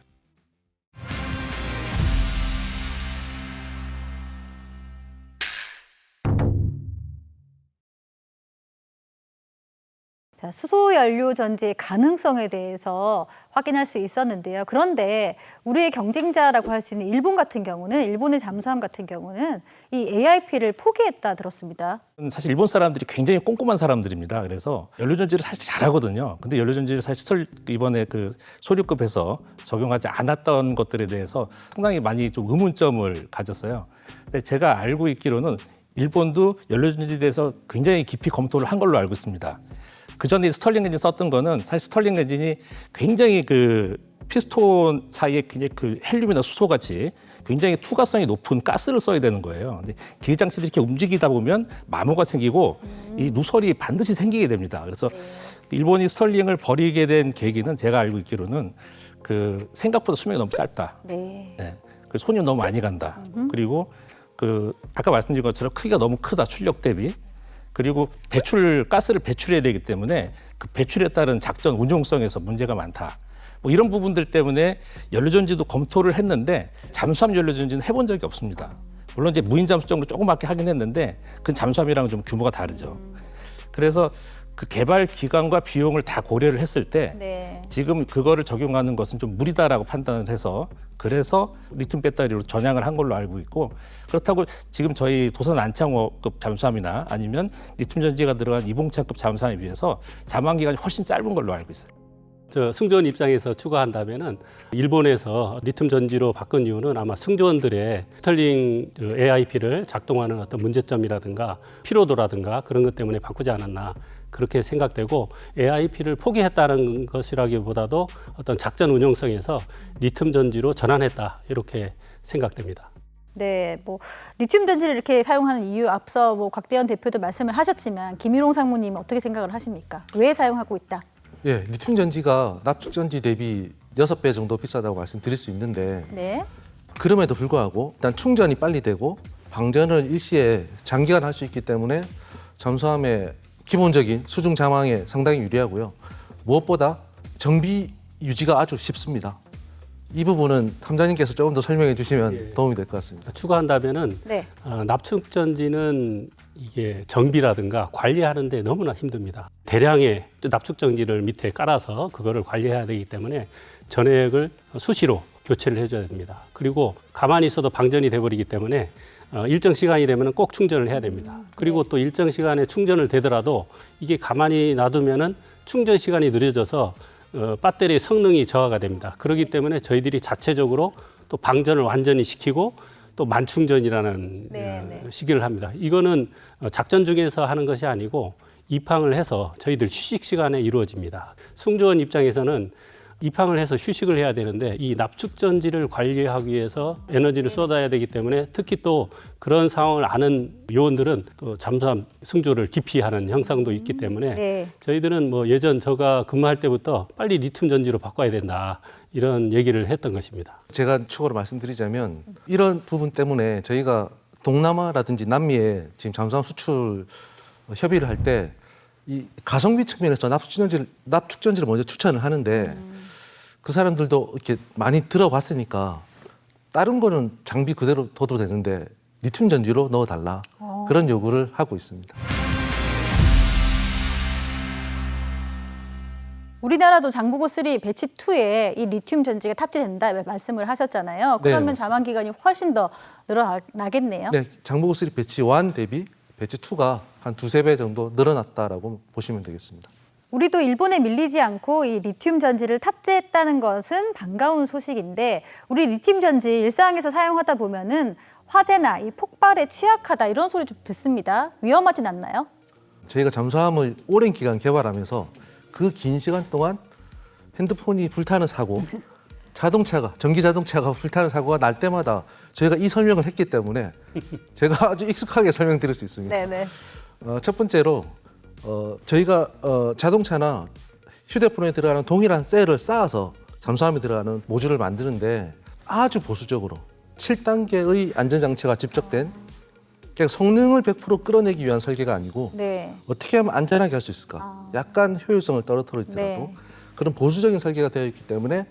자, 수소연료 전지의 가능성에 대해서 확인할 수 있었는데요. 그런데 우리의 경쟁자라고 할 수 있는 일본 같은 경우는, 일본의 잠수함 같은 경우는 이 AIP를 포기했다 들었습니다. 사실 일본 사람들이 굉장히 꼼꼼한 사람들입니다. 그래서 연료전지를 사실 잘하거든요. 근데 연료전지를 사실 이번에 그 소류급에서 적용하지 않았던 것들에 대해서 상당히 많이 좀 의문점을 가졌어요. 근데 제가 알고 있기로는 일본도 연료전지에 대해서 굉장히 깊이 검토를 한 걸로 알고 있습니다. 그 전에 스털링 엔진 썼던 거는 사실 스털링 엔진이 굉장히 그 피스톤 사이에 굉장히 그 헬륨이나 수소 같이 굉장히 투과성이 높은 가스를 써야 되는 거예요. 근데 기계장치들이 이렇게 움직이다 보면 마모가 생기고 이 누설이 반드시 생기게 됩니다. 그래서 일본이 스털링을 버리게 된 계기는 제가 알고 있기로는 그 생각보다 수명이 너무 짧다. 네. 네. 그 손이 너무 많이 간다. 그리고 그 아까 말씀드린 것처럼 크기가 너무 크다, 출력 대비. 그리고 가스를 배출해야 되기 때문에 그 배출에 따른 작전 운용성에서 문제가 많다. 이런 부분들 때문에 연료전지도 검토를 했는데 잠수함 연료전지는 해본 적이 없습니다. 물론 이제 무인 잠수 정도 조그맣게 하긴 했는데 그건 잠수함이랑 좀 규모가 다르죠. 그래서 그 개발 기간과 비용을 다 고려를 했을 때 지금 그거를 적용하는 것은 좀 무리다라고 판단을 해서 그래서 리튬 배터리로 전향을 한 걸로 알고 있고, 그렇다고 지금 저희 도산 안창호급 잠수함이나 아니면 리튬 전지가 들어간 이봉창급 잠수함에 비해서 잠항 기간이 훨씬 짧은 걸로 알고 있어요. 승조원 입장에서 추가한다면은 일본에서 리튬 전지로 바꾼 이유는 아마 승조원들의 스털링 AIP를 작동하는 어떤 문제점이라든가 피로도라든가 그런 것 때문에 바꾸지 않았나 그렇게 생각되고, AIP를 포기했다는 것이라기보다도 어떤 작전 운용성에서 리튬 전지로 전환했다 이렇게 생각됩니다. 네, 리튬 전지를 이렇게 사용하는 이유 앞서 곽대현 대표도 말씀을 하셨지만 김일홍 상무님 어떻게 생각을 하십니까? 왜 사용하고 있다? 예, 리튬 전지가 납축 전지 대비 6배 정도 비싸다고 말씀드릴 수 있는데, 네. 그럼에도 불구하고 일단 충전이 빨리 되고 방전을 일시에 장기간 할 수 있기 때문에 잠수함의 기본적인 수중 잠항에 상당히 유리하고요. 무엇보다 정비 유지가 아주 쉽습니다. 이 부분은 탐장님께서 조금 더 설명해 주시면 도움이 될 것 같습니다. 추가한다면은 납축 전지는 이게 정비라든가 관리하는데 너무나 힘듭니다. 대량의 납축전지를 밑에 깔아서 그거를 관리해야 되기 때문에 전액을 수시로 교체를 해줘야 됩니다. 그리고 가만히 있어도 방전이 돼버리기 때문에 일정 시간이 되면 꼭 충전을 해야 됩니다. 그리고 또 일정 시간에 충전을 되더라도 이게 가만히 놔두면은 충전 시간이 느려져서 배터리의 성능이 저하가 됩니다. 그렇기 때문에 저희들이 자체적으로 또 방전을 완전히 시키고 또 만충전이라는 시기를 합니다. 이거는 작전 중에서 하는 것이 아니고 입항을 해서 저희들 휴식 시간에 이루어집니다. 승조원 입장에서는 입항을 해서 휴식을 해야 되는데 이 납축전지를 관리하기 위해서 에너지를 쏟아야 되기 때문에 특히 또 그런 상황을 아는 요원들은 또 잠수함 승조를 기피하는 형상도 있기 때문에 저희들은 뭐 예전 제가 근무할 때부터 빨리 리튬 전지로 바꿔야 된다 이런 얘기를 했던 것입니다. 제가 추가로 말씀드리자면 이런 부분 때문에 저희가 동남아라든지 남미에 지금 잠수함 수출 협의를 할 때 이 가성비 측면에서 납축전지를 먼저 추천을 하는데 그 사람들도 이렇게 많이 들어봤으니까 다른 거는 장비 그대로 둬도 되는데 리튬 전지로 넣어달라 그런 요구를 하고 있습니다. 우리나라도 장보고 3 배치 2에 이 리튬 전지가 탑재된다 말씀을 하셨잖아요. 그러면 네, 자만 기간이 훨씬 더 늘어나겠네요. 네, 장보고 3 배치 1 대비 배치 2가 한 2~3배 정도 늘어났다라고 보시면 되겠습니다. 우리도 일본에 밀리지 않고 이 리튬 전지를 탑재했다는 것은 반가운 소식인데 우리 리튬 전지 일상에서 사용하다 보면은 화재나 이 폭발에 취약하다 이런 소리 좀 듣습니다. 위험하진 않나요? 저희가 잠수함을 오랜 기간 개발하면서 그 긴 시간 동안 핸드폰이 불타는 사고, 전기 자동차가 불타는 사고가 날 때마다 저희가 이 설명을 했기 때문에 제가 아주 익숙하게 설명드릴 수 있습니다. 네네. 첫 번째로 저희가 자동차나 휴대폰에 들어가는 동일한 셀을 쌓아서 잠수함에 들어가는 모듈을 만드는데 아주 보수적으로 7단계의 안전장치가 집적된 그러니까 성능을 100% 끌어내기 위한 설계가 아니고 어떻게 하면 안전하게 할 수 있을까? 약간 효율성을 떨어뜨리더라도 그런 보수적인 설계가 되어 있기 때문에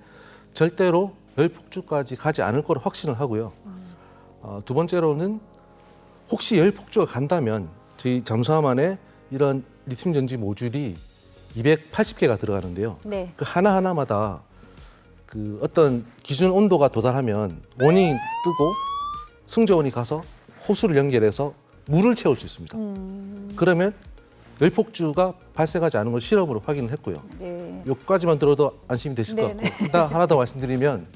절대로 열폭주까지 가지 않을 거로 확신을 하고요. 두 번째로는 혹시 열폭주가 간다면 저희 잠수함 안에 이런 리튬 전지 모듈이 280개가 들어가는데요. 그 하나하나마다 그 어떤 기준 온도가 도달하면 원이 뜨고 승조원이 가서 호수를 연결해서 물을 채울 수 있습니다. 그러면 열폭주가 발생하지 않은 걸 실험으로 확인을 했고요. 여기까지만 들어도 안심이 되실 것 같고 하나 더 말씀드리면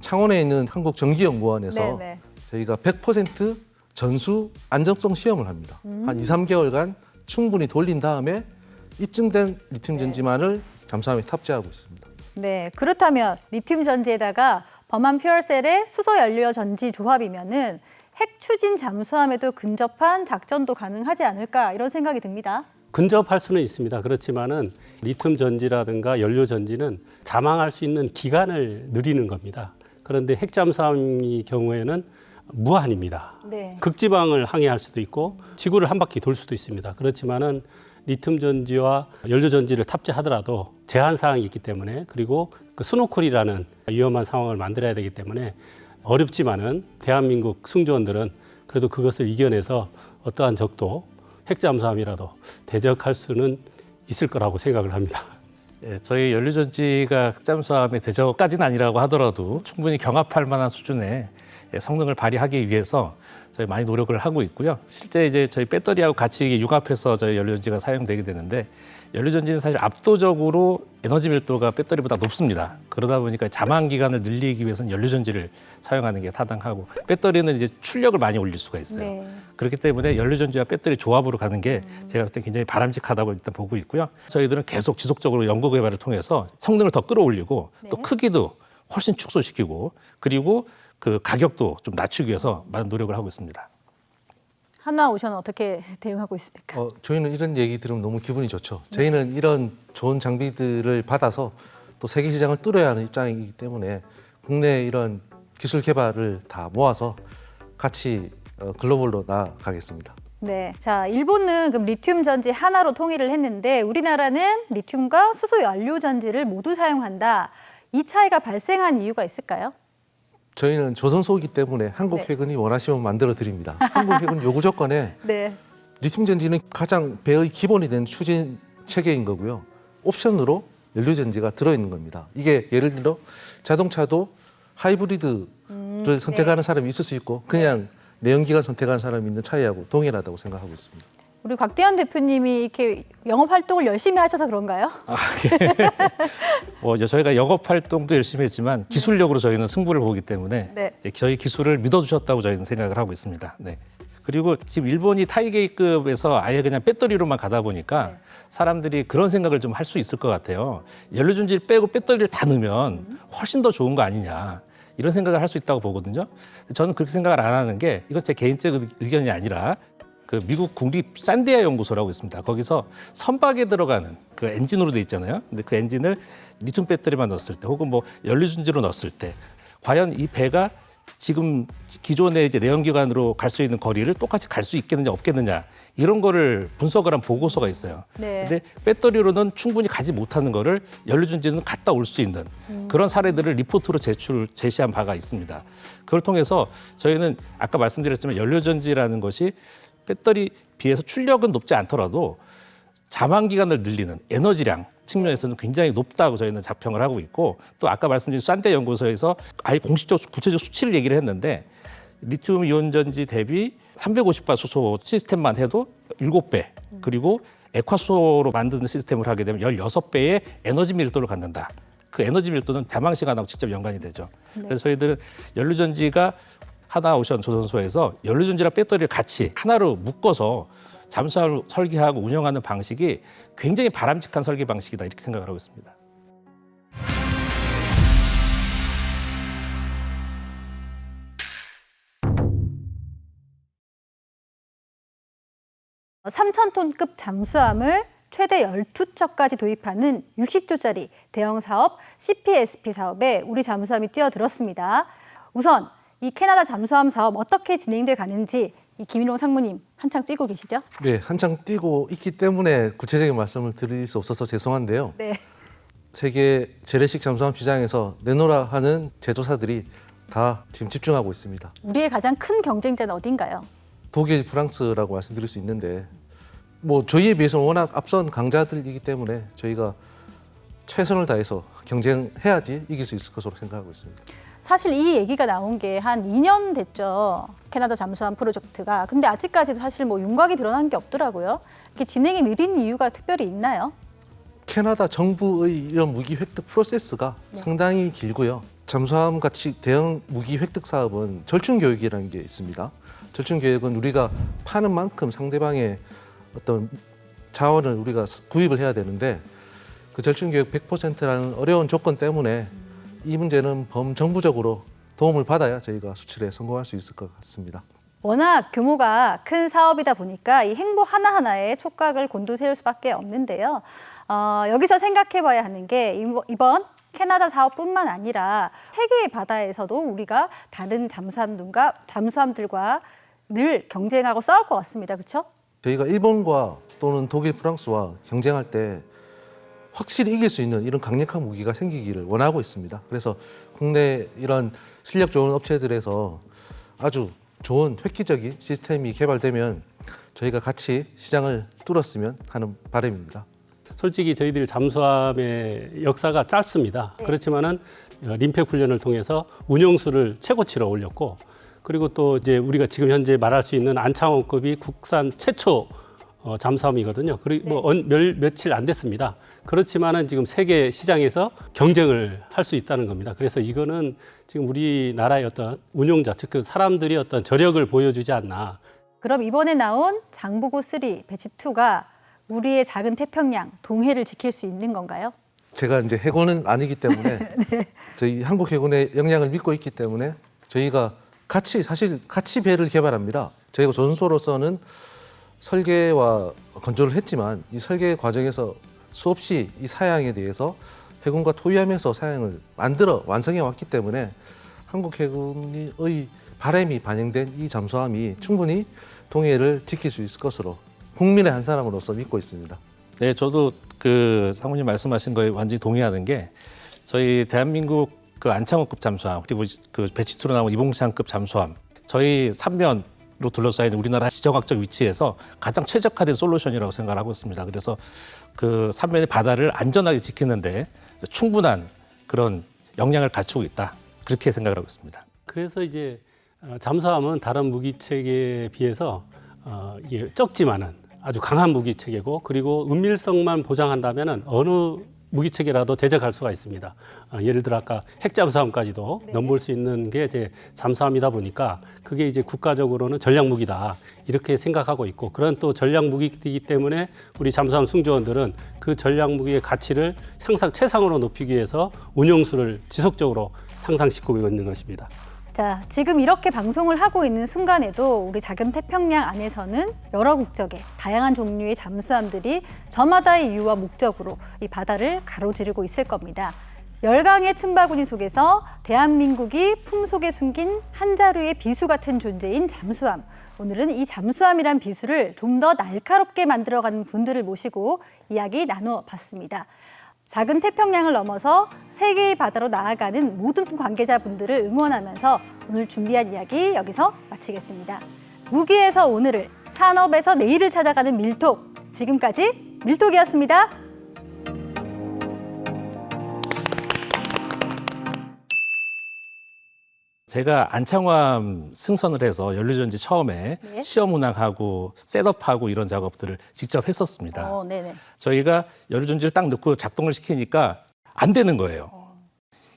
창원에 있는 한국전기연구원에서 저희가 100% 전수 안정성 시험을 합니다. 한 2~3개월간 충분히 돌린 다음에 입증된 리튬 전지만을 잠수함에 탑재하고 있습니다. 네, 그렇다면 리튬 전지에다가 범한 퓨얼셀의 수소 연료 전지 조합이면은 핵 추진 잠수함에도 근접한 작전도 가능하지 않을까 이런 생각이 듭니다. 근접할 수는 있습니다. 그렇지만은 리튬 전지라든가 연료 전지는 잠항할 수 있는 기간을 늘리는 겁니다. 그런데 핵 잠수함의 경우에는 무한입니다. 극지방을 항해할 수도 있고 지구를 한 바퀴 돌 수도 있습니다. 그렇지만은 리튬 전지와 연료 전지를 탑재하더라도 제한 사항이 있기 때문에 그리고 그 스노클이라는 위험한 상황을 만들어야 되기 때문에 어렵지만은 대한민국 승조원들은 그래도 그것을 이겨내서 어떠한 적도 핵 잠수함이라도 대적할 수는 있을 거라고 생각을 합니다. 저희 연료전지가 핵잠수함의 대적까지는 아니라고 하더라도 충분히 경합할 만한 수준의 성능을 발휘하기 위해서 저희 많이 노력을 하고 있고요. 실제 이제 저희 배터리하고 같이 융합해서 저희 연료전지가 사용되게 되는데 연료전지는 사실 압도적으로 에너지 밀도가 배터리보다 높습니다. 그러다 보니까 잠항 기간을 늘리기 위해서는 연료전지를 사용하는 게 타당하고 배터리는 이제 출력을 많이 올릴 수가 있어요. 그렇기 때문에 연료전지와 배터리 조합으로 가는 게 제가 볼 때 굉장히 바람직하다고 일단 보고 있고요. 저희들은 계속 지속적으로 연구 개발을 통해서 성능을 더 끌어올리고 또 크기도 훨씬 축소시키고 그리고 그 가격도 좀 낮추기 위해서 많은 노력을 하고 있습니다. 한나오션은 어떻게 대응하고 있습니까? 저희는 이런 얘기 들으면 너무 기분이 좋죠. 저희는 이런 좋은 장비들을 받아서 또 세계 시장을 뚫어야 하는 입장이기 때문에 국내 이런 기술 개발을 다 모아서 같이 글로벌로 나아가겠습니다. 네, 자 일본은 그럼 리튬 전지 하나로 통일을 했는데 우리나라는 리튬과 수소 연료 전지를 모두 사용한다. 이 차이가 발생한 이유가 있을까요? 저희는 조선소이기 때문에 한국해군이 원하시면 만들어 드립니다. 한국해군 요구 조건에 리튬 전지는 가장 배의 기본이 된 추진 체계인 거고요. 옵션으로 연료전지가 들어있는 겁니다. 이게 예를 들어 자동차도 하이브리드를 선택하는 사람이 있을 수 있고 그냥 내연기관 선택하는 사람이 있는 차이하고 동일하다고 생각하고 있습니다. 우리 곽대현 대표님이 이렇게 영업 활동을 열심히 하셔서 그런가요? 저희가 영업 활동도 열심히 했지만 기술력으로 저희는 승부를 보기 때문에 네. 저희 기술을 믿어주셨다고 저희는 생각을 하고 있습니다. 네. 그리고 지금 일본이 타이게이급에서 아예 그냥 배터리로만 가다 보니까 사람들이 그런 생각을 좀 할 수 있을 것 같아요. 연료전지를 빼고 배터리를 다 넣으면 훨씬 더 좋은 거 아니냐. 이런 생각을 할 수 있다고 보거든요. 저는 그렇게 생각을 안 하는 게 이건 제 개인적 의견이 아니라 그 미국 국립 산디아 연구소라고 있습니다. 거기서 선박에 들어가는 그 엔진으로 돼 있잖아요. 근데 그 엔진을 리튬 배터리만 넣었을 때 혹은 뭐 연료전지로 넣었을 때 과연 이 배가 지금 기존의 이제 내연기관으로 갈 수 있는 거리를 똑같이 갈 수 있겠느냐 없겠느냐 이런 거를 분석을 한 보고서가 있어요. 네. 근데 배터리로는 충분히 가지 못하는 거를 연료전지는 갔다 올 수 있는 그런 사례들을 리포트로 제시한 바가 있습니다. 그걸 통해서 저희는 아까 말씀드렸지만 연료전지라는 것이 배터리 비해서 출력은 높지 않더라도 잠안 기간을 늘리는 에너지량 측면에서는 굉장히 높다고 저희는 자평을 하고 있고 또 아까 말씀드린 산대 연구소에서 아예 공식적 구체적 수치를 얘기를 했는데 리튬 이온 전지 대비 350바 수소 시스템만 해도 7배 그리고 액화수소로 만드는 시스템을 하게 되면 16배의 에너지 밀도를 갖는다. 그 에너지 밀도는 잠안 시간하고 직접 연관이 되죠. 그래서 저희들은 연료전지가 하나오션 조선소에서 연료전지랑 배터리를 같이 하나로 묶어서 잠수함을 설계하고 운영하는 방식이 굉장히 바람직한 설계 방식이다 이렇게 생각을 하고 있습니다. (3,000톤급) 잠수함을 최대 12척까지 도입하는 60조짜리 대형 사업 CPSP 사업에 우리 잠수함이 뛰어들었습니다. 우선 이 캐나다 잠수함 사업 어떻게 진행돼 가는지 이 김일홍 상무님 한창 뛰고 계시죠? 네, 한창 뛰고 있기 때문에 구체적인 말씀을 드릴 수 없어서 죄송한데요. 네. 세계 재래식 잠수함 시장에서 내놓으라 하는 제조사들이 다 지금 집중하고 있습니다. 우리의 가장 큰 경쟁자는 어딘가요? 독일, 프랑스라고 말씀드릴 수 있는데 뭐 저희에 비해서는 워낙 앞선 강자들이기 때문에 저희가 최선을 다해서 경쟁해야지 이길 수 있을 것으로 생각하고 있습니다. 사실 이 얘기가 나온 게 한 2년 됐죠. 캐나다 잠수함 프로젝트가. 근데 아직까지도 사실 뭐 윤곽이 드러난 게 없더라고요. 이렇게 진행이 느린 이유가 특별히 있나요? 캐나다 정부의 이런 무기 획득 프로세스가 상당히 길고요. 잠수함 같이 대형 무기 획득 사업은 절충 교육이라는 게 있습니다. 절충 교육은 우리가 파는 만큼 상대방의 어떤 자원을 우리가 구입을 해야 되는데 그 절충 교육 100%라는 어려운 조건 때문에 이 문제는 범정부적으로 도움을 받아야 저희가 수출에 성공할 수 있을 것 같습니다. 워낙 규모가 큰 사업이다 보니까 이 행보 하나하나에 촉각을 곤두세울 수밖에 없는데요. 여기서 생각해봐야 하는 게 이번 캐나다 사업뿐만 아니라 세계의 바다에서도 우리가 다른 잠수함들과 늘 경쟁하고 싸울 것 같습니다. 그렇죠? 저희가 일본과 또는 독일, 프랑스와 경쟁할 때 확실히 이길 수 있는 이런 강력한 무기가 생기기를 원하고 있습니다. 그래서 국내 이런 실력 좋은 업체들에서 아주 좋은 획기적인 시스템이 개발되면 저희가 같이 시장을 뚫었으면 하는 바람입니다. 솔직히 저희들 잠수함의 역사가 짧습니다. 그렇지만은 림팩 훈련을 통해서 운용수를 최고치로 올렸고 그리고 또 이제 우리가 지금 현재 말할 수 있는 안창호급이 국산 최초 잠수함이거든요. 그리고 뭐 며칠 안 됐습니다. 그렇지만은 지금 세계 시장에서 경쟁을 할 수 있다는 겁니다. 그래서 이거는 지금 우리나라의 어떤 운용자, 즉 그 사람들이 어떤 저력을 보여주지 않나. 그럼 이번에 나온 장보고 3 배치 2가 우리의 작은 태평양 동해를 지킬 수 있는 건가요? 제가 이제 해군은 아니기 때문에 저희 한국 해군의 역량을 믿고 있기 때문에 저희가 사실 같이 배를 개발합니다. 저희가 조선소로서는 설계와 건조를 했지만 이 설계 과정에서 수없이 이 사양에 대해서 해군과 토의하면서 사양을 만들어 완성해 왔기 때문에 한국 해군의 바람이 반영된 이 잠수함이 충분히 동해를 지킬 수 있을 것으로 국민의 한 사람으로서 믿고 있습니다. 네, 저도 그 상무님 말씀하신 거에 완전히 동의하는 게 저희 대한민국 그 안창호급 잠수함 그리고 그 배치2로 나온 이봉창급 잠수함 저희 3면 둘러싸인 우리나라 지정학적 위치에서 가장 최적화된 솔루션이라고 생각을 하고 있습니다. 그래서 그 삼면의 바다를 안전하게 지키는데 충분한 그런 역량을 갖추고 있다. 그렇게 생각을 하고 있습니다. 그래서 이제 잠수함은 다른 무기 체계에 비해서 이게 적지만은 아주 강한 무기 체계고, 그리고 은밀성만 보장한다면은 어느 무기 체계라도 대적할 수가 있습니다. 예를 들어 아까 핵 잠수함까지도 넘볼 수 있는 게 이제 잠수함이다 보니까 그게 이제 국가적으로는 전략 무기다 이렇게 생각하고 있고, 그런 또 전략 무기이기 때문에 우리 잠수함 승조원들은 그 전략 무기의 가치를 항상 최상으로 높이기 위해서 운영수를 지속적으로 향상시키고 있는 것입니다. 자, 지금 이렇게 방송을 하고 있는 순간에도 우리 작은 태평양 안에서는 여러 국적의 다양한 종류의 잠수함들이 저마다의 이유와 목적으로 이 바다를 가로지르고 있을 겁니다. 열강의 틈바구니 속에서 대한민국이 품속에 숨긴 한 자루의 비수 같은 존재인 잠수함. 오늘은 이 잠수함이란 비수를 좀 더 날카롭게 만들어가는 분들을 모시고 이야기 나누어 봤습니다. 작은 태평양을 넘어서 세계의 바다로 나아가는 모든 관계자분들을 응원하면서 오늘 준비한 이야기 여기서 마치겠습니다. 무기에서 오늘을, 산업에서 내일을 찾아가는 밀톡. 지금까지 밀톡이었습니다. 제가 안창호함 승선을 해서 연료전지 처음에 네. 시험 운항하고 셋업하고 이런 작업들을 직접 했었습니다. 네네. 저희가 연료전지를 딱 넣고 작동을 시키니까 안 되는 거예요.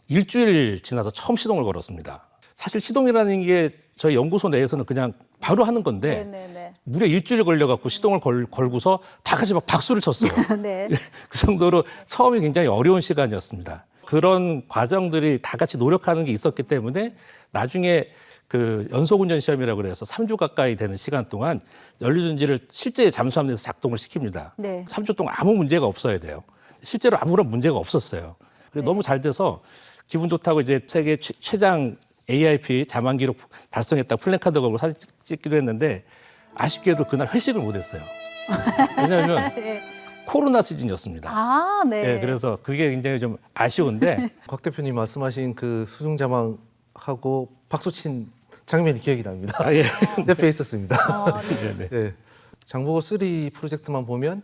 일주일 지나서 처음 시동을 걸었습니다. 사실 시동이라는 게 저희 연구소 내에서는 그냥 바로 하는 건데 네네네. 무려 일주일 걸려갖고 시동을 걸고서 다 같이 막 박수를 쳤어요. 네. 그 정도로 처음이 굉장히 어려운 시간이었습니다. 그런 과정들이 다 같이 노력하는 게 있었기 때문에 나중에 그 연속운전 시험이라고 그래서 3주 가까이 되는 시간 동안 연료전지를 실제 잠수함 내에서 작동을 시킵니다. 네. 3주 동안 아무 문제가 없어야 돼요. 실제로 아무런 문제가 없었어요. 그래서 너무 잘 돼서 기분 좋다고 이제 세계 최장 AIP 자만 기록 달성했다 플래카드가 사진 찍기로 했는데 아쉽게도 그날 회식을 못 했어요. 왜냐하면 네. 코로나 시즌이었습니다. 아, 네. 네, 그래서 그게 굉장히 좀 아쉬운데 곽 대표님 말씀하신 그 수중자망하고 박수친 장면이 기억이 납니다. 아, 예. 옆에 있었습니다. 네, 네. 네. 장보고 3 프로젝트만 보면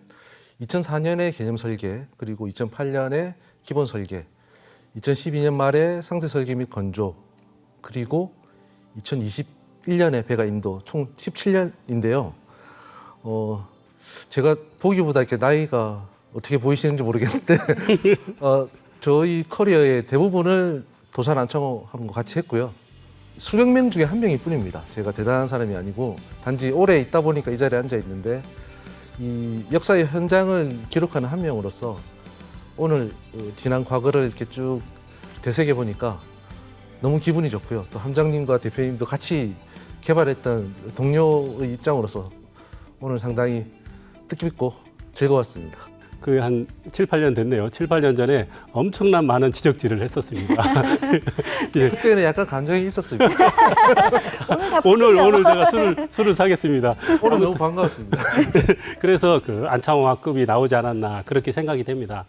2004년에 개념 설계, 그리고 2008년에 기본 설계, 2012년 말에 상세 설계 및 건조, 그리고 2021년에 배가 인도, 총 17년인데요. 제가 보기보다 이렇게 나이가 어떻게 보이시는지 모르겠는데 저희 커리어의 대부분을 도산 안창호하고 같이 했고요. 수백 명 중에 한 명일 뿐입니다. 제가 대단한 사람이 아니고 단지 오래 있다 보니까 이 자리에 앉아 있는데 이 역사의 현장을 기록하는 한 명으로서 오늘 지난 과거를 이렇게 쭉 되새겨 보니까 너무 기분이 좋고요. 또 함장님과 대표님도 같이 개발했던 동료의 입장으로서 오늘 상당히 뜻깊고 즐거웠습니다. 그 한 7, 8년 됐네요. 7, 8년 전에 엄청난 많은 지적질을 했었습니다. 예. 그때는 약간 감정이 있었습니다. 오늘 다 푸시죠. 오늘 제가 술을 사겠습니다. 오늘 너무 반가웠습니다. 그래서 그 안창호학급이 나오지 않았나 그렇게 생각이 됩니다.